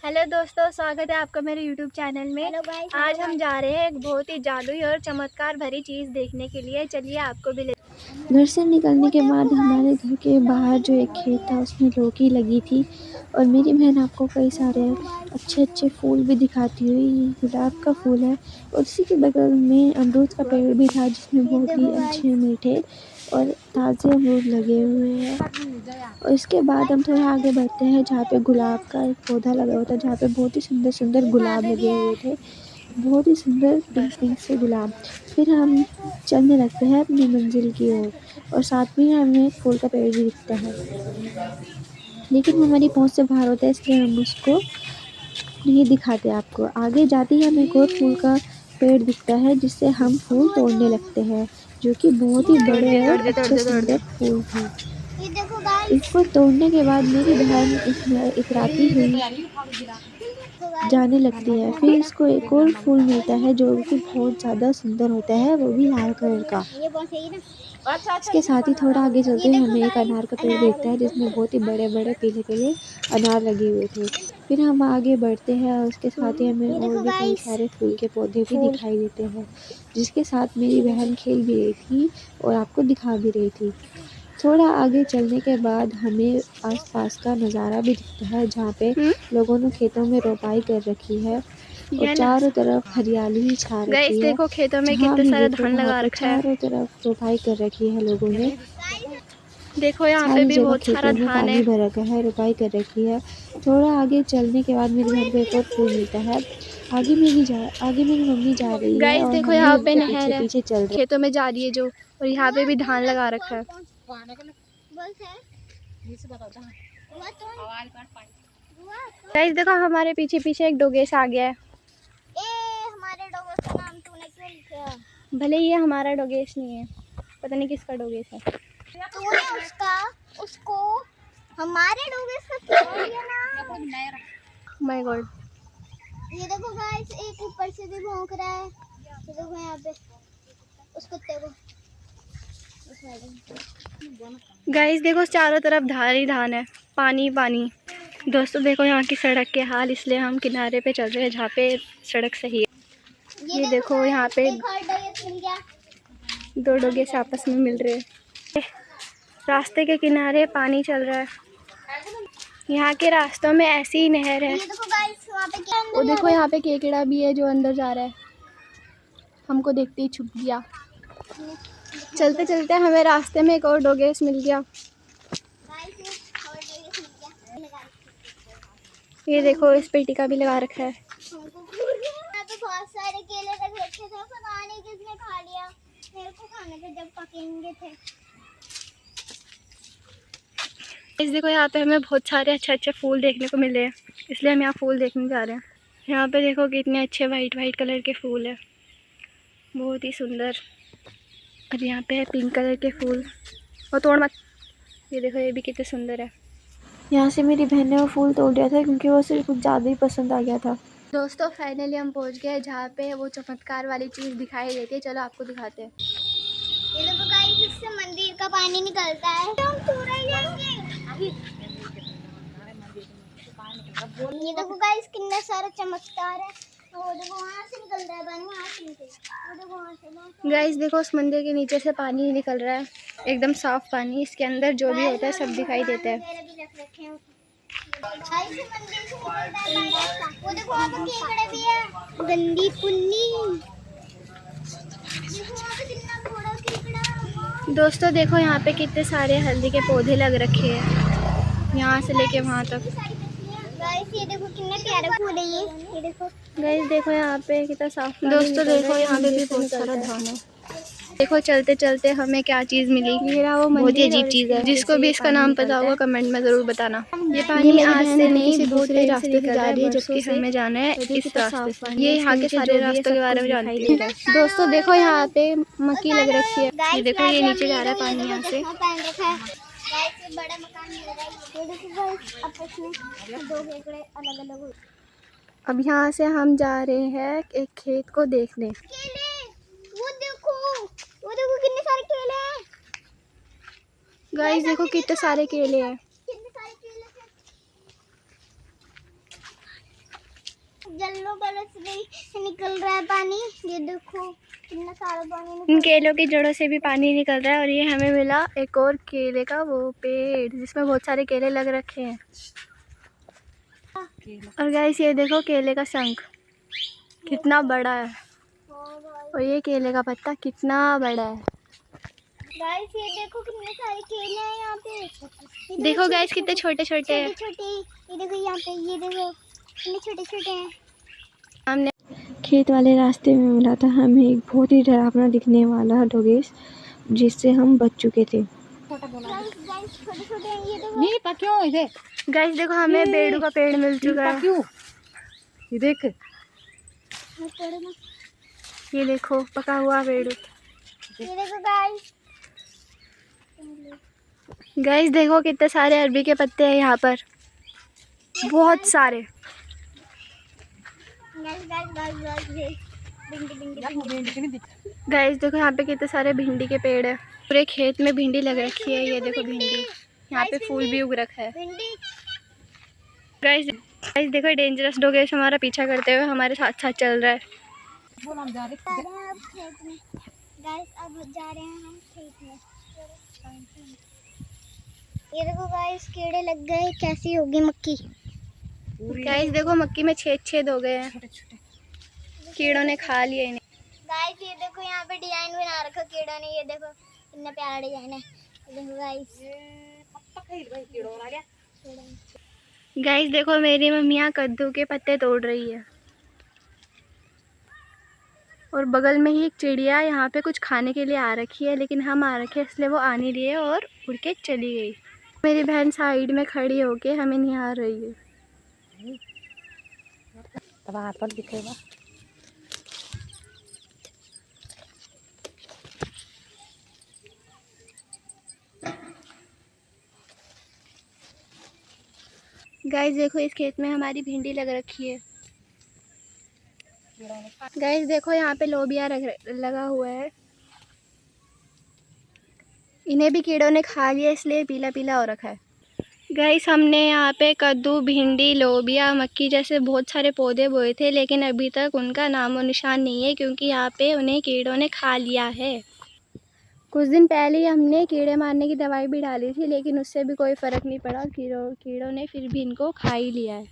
Hello दोस्तों, स्वागत है आपका मेरे यूट्यूब चैनल में। आज हम जा रहे हैं एक बहुत ही जादुई और चमत्कार भरी चीज़ देखने के लिए। चलिए आपको भी ले। घर से निकलने के बाद हमारे घर के बाहर जो एक खेत था उसमें लौकी लगी थी और मेरी बहन आपको कई सारे अच्छे फूल भी दिखाती हुई। ये गुलाब का फूल है और उसी के बगल में अमरूद का पेड़ भी था जिसमें बहुत ही अच्छे मीठे और ताज़े अमरूद लगे हुए हैं। और इसके बाद हम थोड़ा आगे बढ़ते हैं जहाँ पे गुलाब का एक पौधा लगा हुआ था, जहाँ पे बहुत ही सुंदर सुंदर गुलाब लगे हुए थे, बहुत ही सुंदर पिंक से गुलाब। फिर हम चलने लगते हैं अपनी मंजिल की ओर और साथ में हमें एक फूल का पेड़ भी दिखता है, लेकिन वो हमारी पहुंच से बाहर होता है इसलिए हम उसको नहीं दिखाते आपको। आगे जाते ही हमें एक और फूल का पेड़ दिखता है जिससे हम फूल तोड़ने लगते हैं, जो कि बहुत ही बड़े और अच्छे सुंदर फूल थे। इसको तोड़ने के बाद मेरी बहन इसमें इतराती हुई जाने लगती है। फिर इसको एक और फूल मिलता है जो कि बहुत ज़्यादा सुंदर होता है, वो भी लाल कलर का। इसके साथ ही थोड़ा आगे चलते हुए हमें एक अनार का पेड़ दिखता है जिसमें बहुत ही बड़े बड़े पीले पीले अनार लगे हुए थे। फिर हम आगे बढ़ते हैं और उसके साथ ही हमें और भी कई सारे फूल के पौधे भी दिखाई देते हैं, जिसके साथ मेरी बहन खेल भी रही थी और आपको दिखा भी रही थी। थोड़ा आगे चलने के बाद हमें आसपास का नज़ारा भी दिखता है जहाँ पे लोगों ने खेतों में रोपाई कर रखी है और चारों तरफ हरियाली ही छा गाइस रखी है। देखो, खेतों में जहाँ कितने भी सारा देखो धान वहाँ लगा पे रखा है। चारों तरफ रोपाई कर रखी है लोगों ने। देखो यहाँ पे सारी भी जगह बहुत सारा खेतों में धान पानी है। भर रखा है, रोपाई कर रखी है। थोड़ा आगे चलने के बाद मेरी बहन को एक और फूल मिलता है। आगे मेरी मम्मी जा रही है गाइस और देखो, हम भी यहाँ पे उनके नहर पीछे है, पीछे चल रहे खेतों में जा रही है जो, और यहाँ पे भी धान लगा रखा है। गाइस देखो, हमारे पीछे पीछे एक डोगेस आ गया है। हमारे डॉगर का नाम तूने क्यों लिखा? भले ये हमारा डोगेस नहीं है, पता नहीं किसका डोगेस है। तूने उसको हमारे डॉगर का क्यों लिया ना? My God. ये देखो गाइस, एक ऊपर से भी भौंक रहा है। ये देखो यहाँ पे उस कुत्ते को। गाइस देखो, चारों तरफ धान ही धान है, पानी पानी। दोस्तों देखो यहाँ की सड़क के हाल, इसलिए हम किनारे पे चल रहे हैं जहाँ पे सड़क सही है। ये देखो यहाँ पे दो डोगे से आपस में मिल रहे हैं। रास्ते के किनारे पानी चल रहा है। यहाँ के रास्तों में ऐसी ही नहर है। ये देखो गाइस, वहाँ पे क्या वो देखो यहाँ पे केकड़ा भी है जो अंदर जा रहा है, हमको देखते ही छुप गया। चलते चलते हमें रास्ते में एक और डोगेस मिल गया। ये देखो, इस पेटी का भी लगा रखा है। तो बहुत सारे केले रख रखे थे, पता नहीं किसने खा लिया। मेरे को खाने थे जब पकेंगे थे। इस देखो, यहाँ पे हमें बहुत सारे अच्छे अच्छे फूल देखने को मिले हैं, इसलिए हम यहाँ फूल देखने जा रहे हैं। यहाँ पे देखो कितने अच्छे वाइट वाइट कलर के फूल है, बहुत ही सुंदर। और यहाँ पे है पिंक कलर के फूल। वो तोड़ मत। ये देखो, ये भी कितने सुंदर है। यहाँ से मेरी बहन ने वो फूल तोड़ दिया था क्योंकि वो उसे कुछ ज़्यादा ही पसंद आ गया था। दोस्तों फाइनली हम पहुँच गए जहाँ पे वो चमत्कार वाली चीज़ दिखाई देती है। चलो आपको दिखाते हैं। ये देखो गाइस, इससे मंदिर का पानी निकलता है। हम पूरा ही जाएंगे। ये देखो गाइस, कितना सारा चमत्कार है। वो देखो वहाँ से निकल रहा है पानी, वहाँ से निकल रहा है। वो देखो वहाँ से। गाइस देखो, उस मंदिर के नीचे से पानी निकल रहा है, एकदम साफ पानी। इसके अंदर जो भी होता है सब दिखाई देता है। वो देखो वहाँ पे केकड़े भी है, गंदी पुन्नी। दोस्तों देखो, यहाँ पे कितने सारे हल्दी के पौधे लग रखे हैं, यहाँ से लेके वहाँ तक। गाइस ये देखो कितने प्यारे फूल है ये देखो। गाइस देखो यहाँ पे कितना साफ पानी। दोस्तों देखो, यहाँ पे भी बहुत सारा धान है। देखो चलते चलते हमें क्या चीज़ मिली। वो बहुत ही अजीब चीज़ है, जिसको भी इसका नाम पता होगा कमेंट में ज़रूर बताना। ये पानी आज से नहीं, दूसरे रास्ते से जा रही है, जबकि हमें जाना है इस रास्ते से। ये यहाँ के सारे रास्तों के बारे में जानती है। दोस्तों देखो, यहाँ पे मक्की लग रखी है। ये देखो, ये नीचे जा रहा है पानी यहाँ से। बड़ा मकान मिल रहा है। ये देखो गाइस, आपस में दो केकड़े अलग अलग। अब यहाँ से हम जा रहे हैं एक खेत को देखने। केले, वो देखो कितने सारे केले हैं। गाइस देखो कितने सारे केले हैं। कितने सारे केले हैं। जल्लो बरस रही, निकल रहा है पानी। ये देखो कितना सारा पानी इन केलों की जड़ों से भी पानी निकल रहा है। और ये हमें मिला एक और केले का वो पेड़ जिसमें बहुत सारे केले लग रखे हैं। और गाइस ये देखो केले का शंख कितना बड़ा है और ये केले का पत्ता कितना बड़ा है। गाइस ये देखो कितने सारे केले हैं यहाँ पे। देखो गाइस कितने छोटे छोटे हैं। छोटे ये देखो यहाँ पे, ये देखो कितने छोटे छोटे हैं। हमने खेत वाले रास्ते में मिला था हमें एक बहुत ही डरावना दिखने वाला डोगेस, जिससे हम बच चुके थे। गाइस छोटे छोटे हैं, ये देखो। गाइस देखो हमें बेड़ू का पेड़ मिल चुका है। ये देख, ये देखो पका हुआ बेड़ू। ये देखो गाइस। गाइस देखो कितने सारे अरबी के पत्ते हैं यहाँ पर, बहुत सारे। गाइस गाइस गाइस गाइस भिंडी गाइस देखो यहाँ पे कितने सारे भिंडी के पेड़ है। पूरे खेत में भिंडी लग रखी है। ये देखो भिंडी, यहाँ पे फूल भी उग रखा है। भिंडी। गाइस गाइस देखो डेंजरस डॉगेस हमारा पीछा करते हुए हमारे साथ साथ चल रहा है। जा रहे हैं अब खेत में। गाइस अब जा रहे हैं हम खेत में। ये देखो गाइस कीड़े लग गए, कैसी होगी मक्की। गाइस देखो मक्की में छेद छेद हो गए हैं, कीड़ों ने खा लिया इन्हें। गाइस ये देखो यहाँ पे डिजाइन बना रखा कीड़ों ने। ये देखो कितना प्यारा डिजाइन है। ये देखो गाइस। गाइस देखो मेरी मम्मी यहाँ कद्दू के पत्ते तोड़ रही है और बगल में ही एक चिड़िया यहाँ पे कुछ खाने के लिए आ रखी है, लेकिन हम आ रखे इसलिए वो आ नहीं रही है और उड़ के चली गई। मेरी बहन साइड में खड़ी होके हमें निहार रही है। तब हाथ पर दिखेगा। गाइस देखो इस खेत में हमारी भिंडी लग रखी है। गाइस देखो यहाँ पे लोबिया लगा हुआ है, इन्हें भी कीड़ों ने खा लिया इसलिए पीला पीला हो रखा है। गाइस हमने यहाँ पे कद्दू, भिंडी, लोबिया, मक्की जैसे बहुत सारे पौधे बोए थे, लेकिन अभी तक उनका नामो निशान नहीं है क्योंकि यहाँ पे उन्हें कीड़ों ने खा लिया है। कुछ दिन पहले ही हमने कीड़े मारने की दवाई भी डाली थी, लेकिन उससे भी कोई फ़र्क नहीं पड़ा। कीड़ों ने फिर भी इनको खा ही लिया है।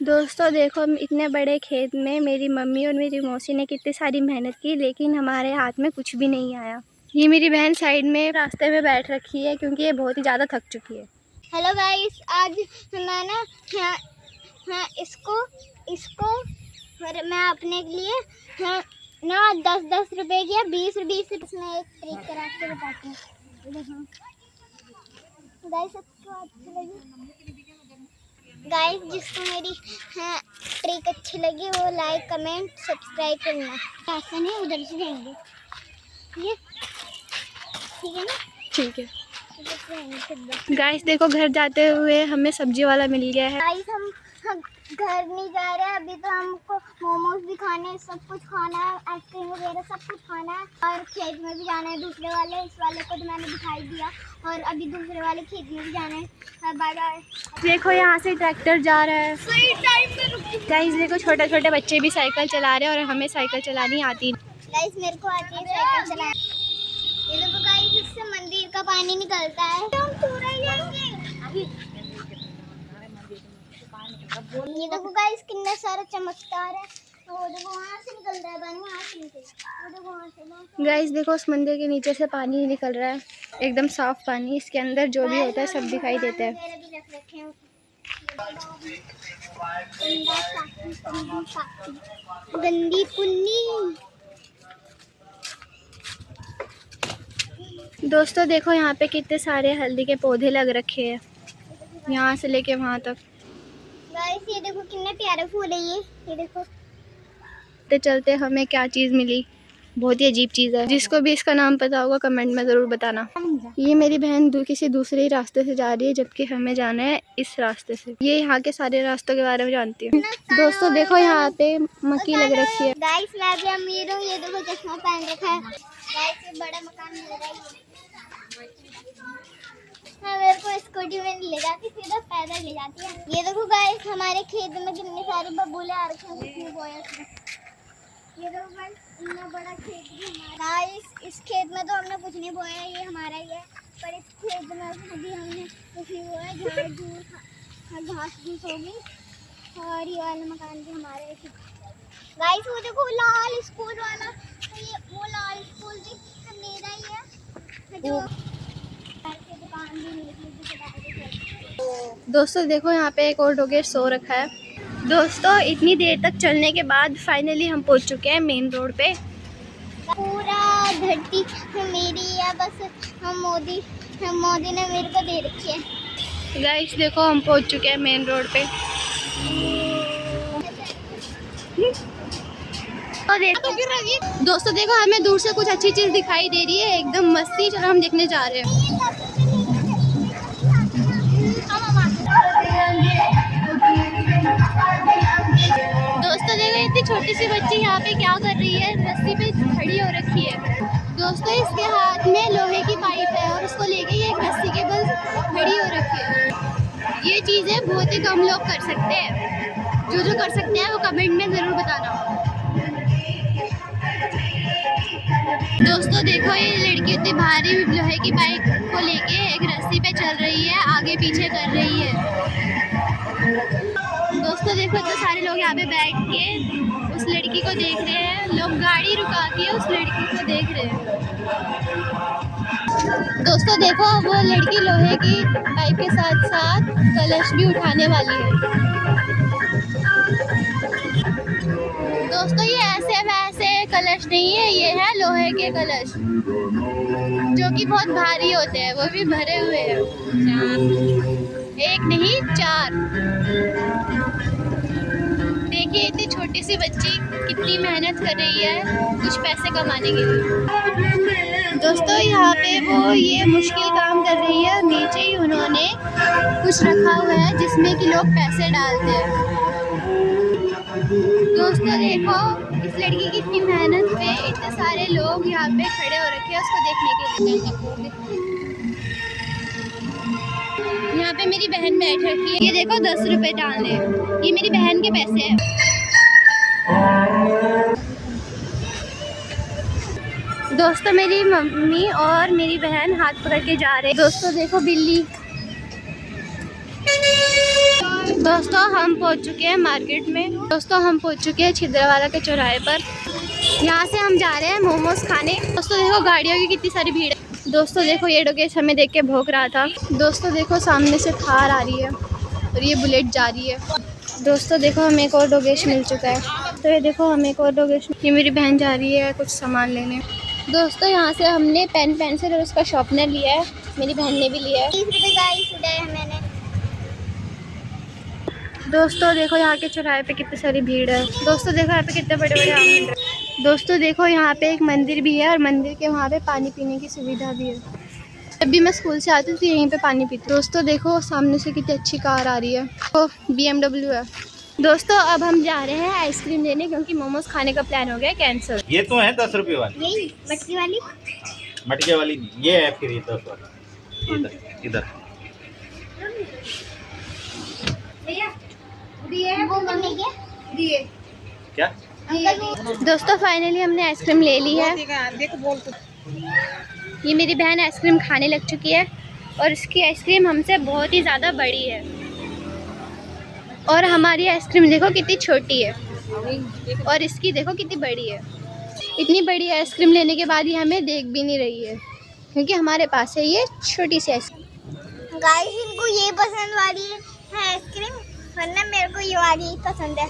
दोस्तों देखो इतने बड़े खेत में मेरी मम्मी और मेरी मौसी ने कितनी सारी मेहनत की, लेकिन हमारे हाथ में कुछ भी नहीं आया। ये मेरी बहन साइड में रास्ते में बैठ रखी है क्योंकि ये बहुत ही ज़्यादा थक चुकी है। हेलो गाइस, आज मैं ना इसको और मैं अपने लिए ना 10-10 रुपए की या 20-20 इसमें एक ट्रिक करा के बताती हूँ। गाइस आपको अच्छी लगी? गाइस जिसको मेरी ट्रिक अच्छी लगी वो लाइक, कमेंट, सब्सक्राइब करना। ऐसा नहीं उधर से जाएंगे, ये ठीक है ना? ठीक है। गाइस देखो घर जाते हुए हमें सब्जी वाला मिल गया है। गाइस हम घर नहीं जा रहे हैं अभी, तो हमको मोमोज भी खाने हैं, सब कुछ खाना है, आइसक्रीम वगैरह सब कुछ खाना है और खेत में भी जाना है। दूसरे वाले इस वाले को तो मैंने दिखाई दिया और अभी दूसरे वाले खेत में भी जाना है। Bye bye. देखो यहाँ से ट्रैक्टर जा रहा है। सही टाइम पे रुक। गाइस देखो छोटे छोटे बच्चे भी साइकिल चला रहे हैं और हमें साइकिल चलानी आती नहीं। गाइस मेरे को आती है साइकिल चलाना। ये देखो गाइस इससे मंदिर का पानी निकलता है। हम पूरा ही जाएंगे। ये देखो गाइस कितना सारा चमकदार है। वो देखो वहाँ से निकल रहा है पानी, वहाँ से निकल रहा है। वो देखो वहाँ से। गाइस देखो उस मंदिर के नीचे से पानी निकल रहा है, एकदम साफ पानी। इसके अंदर जो भी होता है सब दिखाई देता है। गंदी कुन्नी। दोस्तों देखो यहाँ पे कितने सारे हल्दी के पौधे लग रखे हैं, यहाँ से लेके वहाँ तक। गाइस ये देखो कितना प्यारा फूल है ये देखो। चलते चलते हमें क्या चीज़ मिली, बहुत ही अजीब चीज़ है। जिसको भी इसका नाम पता होगा कमेंट में ज़रूर बताना। ये मेरी बहन किसी दूसरे ही रास्ते से जा रही है, जबकि हमें जाना है इस रास्ते से। ये यहाँ के सारे रास्तों के बारे में जानती है। दोस्तों देखो यहाँ पे मक्की लग रखी है। गाइस मैं भी अमीर हूँ, ये देखो चश्मा पहन रखा है। गाइस ये बड़ा मकान मिल रहा है। हाँ मेरे को स्कूटी में नहीं ले जाती, सीधा पैदल ले जाती है। ये देखो गाइस हमारे खेत में कितने सारे बबूले आ रखे हैं, कितने बोया इसमें। ये देखो गाइस इतना बड़ा खेत भी हमारा। गाइस इस खेत में तो हमने कुछ नहीं बोया, ये हमारा ही है। पर इस खेत में अभी हमने कुछ नहीं बोया, झाड़ झूड़ घास फूस होगी। और ये वाला मकान भी हमारा है। गाइस वो देखो लाल स्कूल वाला, ये वो लाल स्कूल भी मेरा ही है। जो दुकान भी नहीं। दोस्तों देखो यहाँ पे एक और डॉगी सो रखा है। दोस्तों इतनी देर तक चलने के बाद फाइनली हम पहुँच चुके हैं मेन रोड पे। पूरा धरती मेरी है, बस हम मोदी ने मेरे को दे रखी है। गाइस देखो हम पहुँच चुके हैं मेन रोड पे। तो दोस्तों देखो हमें दूर से कुछ अच्छी चीज दिखाई दे रही है, एकदम मस्ती। चलो हम देखने जा रहे हैं। दोस्तों देखो इतनी छोटी सी बच्ची यहाँ पे क्या कर रही है, रस्सी पे खड़ी हो रखी है। दोस्तों इसके हाथ में लोहे की पाइप है और उसको लेके ये एक रस्सी के बल खड़ी हो रखी है। ये चीज़ें बहुत ही कम लोग कर सकते हैं। जो कर सकते हैं वो कमेंट में ज़रूर बताना। दोस्तों देखो ये लड़की इतनी भारी लोहे की पाइप को लेके एक रस्सी पे चल रही है, आगे पीछे कर रही है। दोस्तों देखो तो सारे लोग यहाँ पे बैठ के उस लड़की को देख रहे हैं। लोग गाड़ी रुका के उस लड़की को देख रहे हैं। दोस्तों देखो वो लड़की लोहे की पाइप के साथ साथ कलश भी उठाने वाली है। दोस्तों ये ऐसे वैसे कलश नहीं है, ये है लोहे के कलश जो कि बहुत भारी होते हैं, वो भी भरे हुए हैं। एक नहीं 4। देखिए इतनी छोटी सी बच्ची कितनी मेहनत कर रही है कुछ पैसे कमाने के लिए। दोस्तों यहाँ पे वो ये मुश्किल काम कर रही है, नीचे ही उन्होंने कुछ रखा हुआ है जिसमें कि लोग पैसे डालते हैं। दोस्तों देखो इस लड़की की इतनी मेहनत पे इतने सारे लोग यहाँ पे खड़े हो रखे हैं उसको देखने के लिए। यहाँ पे मेरी बहन बैठ रखी है। ये देखो 10 रुपए डालने, ये मेरी बहन के पैसे हैं। दोस्तों मेरी मम्मी और मेरी बहन हाथ पकड़ के जा रहे हैं। दोस्तों देखो बिल्ली। दोस्तों हम पहुंच चुके हैं मार्केट में। दोस्तों हम पहुंच चुके हैं छिंदरावाला के चौराहे पर। यहाँ से हम जा रहे हैं मोमोज खाने। दोस्तों देखो गाड़ियों की कितनी सारी भीड़ है। दोस्तों देखो ये डोगेश हमें देख के भौंक रहा था। दोस्तों देखो सामने से थार आ रही है और ये बुलेट जा रही है। दोस्तों देखो हमें एक और डोगेश मिल चुका है। तो ये देखो हमें एक और डोगेश। ये मेरी बहन जा रही है कुछ सामान लेने। दोस्तों यहाँ से हमने पेन पेंसिल और उसका शॉर्पनर लिया है, मेरी बहन ने भी लिया है। 30 रुपए का मैंने। दोस्तों देखो यहाँ के चौराहे पे कितनी सारी भीड़ है। दोस्तों देखो यहाँ पे कितने बड़े बड़े आम मिल रहे हैं। दोस्तों देखो यहाँ पे एक मंदिर भी है और मंदिर के वहाँ पे पानी पीने की सुविधा भी है। जब भी मैं स्कूल से आती हूँ तो यहीं पे पानी पीती हूँ। दोस्तों देखो सामने से कितनी अच्छी कार आ रही है, वो BMW है। दोस्तों अब हम जा रहे हैं आइसक्रीम लेने क्योंकि मोमोज खाने का प्लान हो गया कैंसिल। ये तो है 10 रुपए वाली, यही मटकी वाली। मटके वाली नहीं, ये है फिर ये 10 वाला। इधर वो मम्मी के दिए क्या? दोस्तों फाइनली हमने आइसक्रीम ले ली है। ये मेरी बहन आइसक्रीम खाने लग चुकी है और इसकी आइसक्रीम हमसे बहुत ही ज़्यादा बड़ी है और हमारी आइसक्रीम देखो कितनी छोटी है और इसकी देखो कितनी बड़ी है। इतनी बड़ी आइसक्रीम लेने के बाद ये हमें देख भी नहीं रही है क्योंकि हमारे पास है ये छोटी सी आइसक्रीम। गाइस इनको ये पसंद वाली है आइसक्रीम, वरना मेरे को ये वाली ही पसंद है।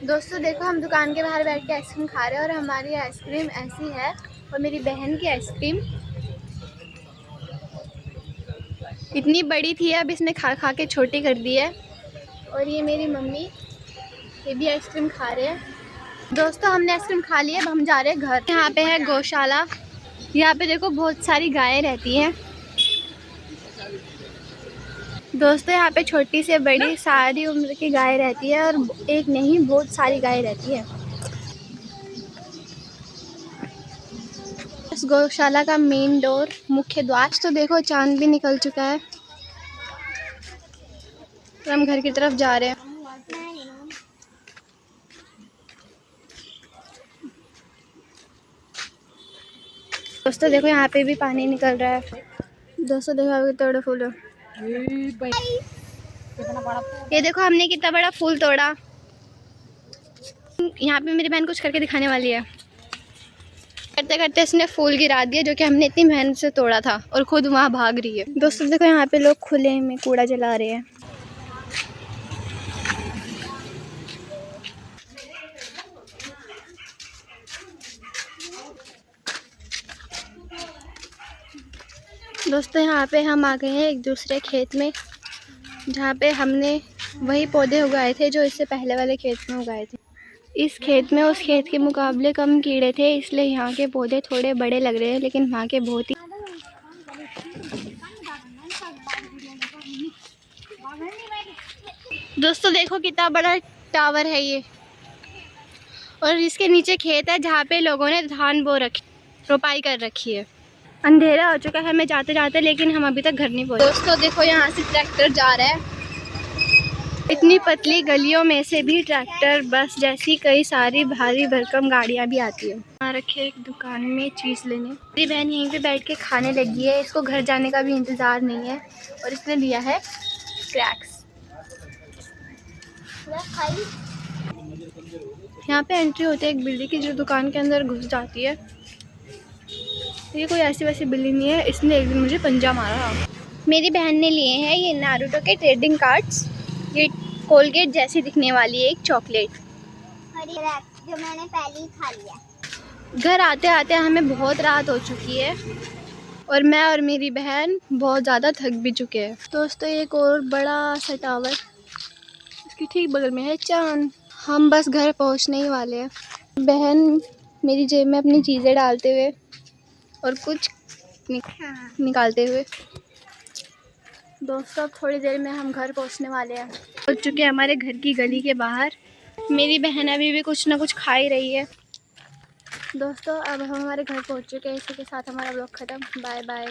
दोस्तों देखो हम दुकान के बाहर बैठ के आइसक्रीम खा रहे हैं और हमारी आइसक्रीम ऐसी है और मेरी बहन की आइसक्रीम इतनी बड़ी थी, अब इसने खा खा के छोटी कर दी है। और ये मेरी मम्मी ये भी आइसक्रीम खा रहे हैं। दोस्तों हमने आइसक्रीम खा ली, अब हम जा रहे हैं घर। यहाँ पे है गौशाला, यहाँ पे देखो बहुत सारी गायें रहती हैं। दोस्तों यहाँ पे छोटी से बड़ी सारी उम्र की गाय रहती है और एक नहीं बहुत सारी गाय रहती है। गौशाला का मेन डोर, मुख्य द्वार। तो देखो चांद भी निकल चुका है और हम घर की तरफ जा रहे हैं। दोस्तों देखो यहाँ पे भी पानी निकल रहा है। दोस्तों देखो अभी कितना बड़ा फूल है। ये देखो हमने कितना बड़ा फूल तोड़ा। यहाँ पे मेरी बहन कुछ करके दिखाने वाली है। करते करते इसने फूल गिरा दिया जो कि हमने इतनी मेहनत से तोड़ा था, और खुद वहाँ भाग रही है। दोस्तों देखो यहाँ पे लोग खुले में कूड़ा जला रहे हैं। दोस्तों यहाँ पे हम आ गए हैं एक दूसरे खेत में, जहाँ पे हमने वही पौधे उगाए थे जो इससे पहले वाले खेत में उगाए थे। इस खेत में उस खेत के मुकाबले कम कीड़े थे, इसलिए यहाँ के पौधे थोड़े बड़े लग रहे हैं, लेकिन वहाँ के बहुत ही। दोस्तों देखो कितना बड़ा टावर है ये, और इसके नीचे खेत है जहाँ पे लोगों ने धान रोपाई कर रखी है। अंधेरा हो चुका है हमें जाते जाते, लेकिन हम अभी तक घर नहीं पहुँचे। दोस्तों देखो यहाँ से ट्रैक्टर जा रहा है। इतनी पतली गलियों में से भी ट्रैक्टर, बस जैसी कई सारी भारी भरकम गाड़ियाँ भी आती है। यहाँ रखे एक दुकान में चीज़ लेने। मेरी बहन यहीं पे बैठ के खाने लगी है, इसको घर जाने का भी इंतज़ार नहीं है, और इसने लिया है क्रैक्स। यहाँ पे एंट्री होती है एक बिल्डिंग की जो दुकान के अंदर घुस जाती है। ये कोई ऐसी वैसी बिल्डिंग नहीं है, इसने एक दिन मुझे पंजा मारा। मेरी बहन ने लिए हैं ये नारुतो के ट्रेडिंग कार्ड्स। ये कोलगेट जैसी दिखने वाली है एक चॉकलेट, और ये जो मैंने पहले ही खा लिया। घर आते आते हमें बहुत रात हो चुकी है, और मैं और मेरी बहन बहुत ज़्यादा थक भी चुके हैं। दोस्तों एक और बड़ा सा टावर, इसके ठीक बगल में है चांद। हम बस घर पहुंचने ही वाले हैं। बहन मेरी जेब में अपनी चीज़ें डालते हुए और कुछ निकालते हुए। दोस्तों अब थोड़ी देर में हम घर पहुंचने वाले हैं। पहुंच चुके हैं हमारे घर की गली के बाहर। मेरी बहन अभी भी कुछ ना कुछ खा ही रही है। दोस्तों अब हम हमारे घर पहुंच चुके हैं। इसी के साथ हमारा ब्लॉग ख़त्म। Bye bye.